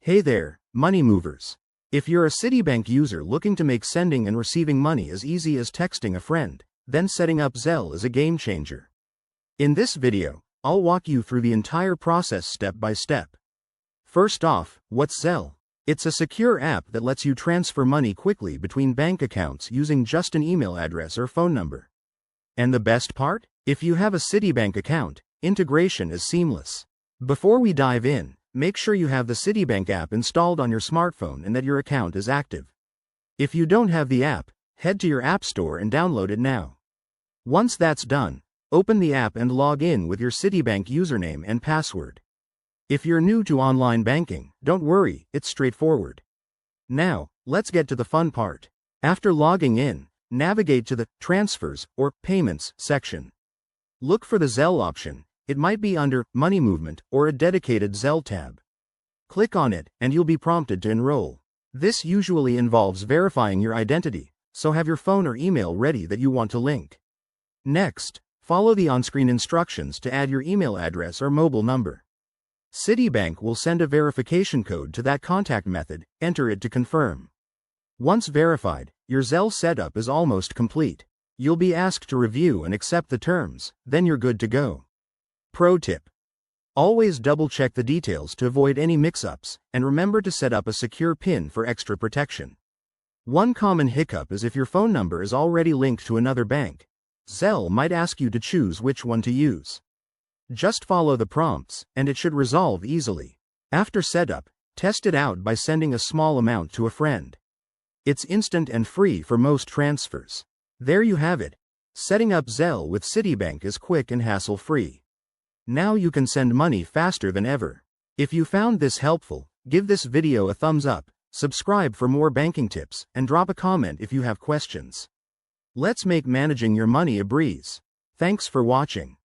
Hey there, money movers. If you're a Citibank user looking to make sending and receiving money as easy as texting a friend, then setting up Zelle is a game changer. In this video, I'll walk you through the entire process step by step. First off, what's Zelle? It's a secure app that lets you transfer money quickly between bank accounts using just an email address or phone number. And the best part? If you have a Citibank account, integration is seamless. Before we dive in, make sure you have the Citibank app installed on your smartphone and that your account is active. If you don't have the app, head to your app store and download it now. Once that's done, open the app and log in with your Citibank username and password. If you're new to online banking, don't worry, it's straightforward. Now, let's get to the fun part. After logging in, navigate to the Transfers or Payments section. Look for the Zelle option. It might be under Money Movement or a dedicated Zelle tab. Click on it and you'll be prompted to enroll. This usually involves verifying your identity, so have your phone or email ready that you want to link. Next, follow the on-screen instructions to add your email address or mobile number. Citibank will send a verification code to that contact method, enter it to confirm. Once verified, your Zelle setup is almost complete. You'll be asked to review and accept the terms, then you're good to go. Pro tip: always double-check the details to avoid any mix-ups, and remember to set up a secure PIN for extra protection. One common hiccup is if your phone number is already linked to another bank. Zelle might ask you to choose which one to use. Just follow the prompts, and it should resolve easily. After setup, test it out by sending a small amount to a friend. It's instant and free for most transfers. There you have it. Setting up Zelle with Citibank is quick and hassle-free. Now you can send money faster than ever. If you found this helpful, give this video a thumbs up, subscribe for more banking tips, and drop a comment if you have questions. Let's make managing your money a breeze. Thanks for watching.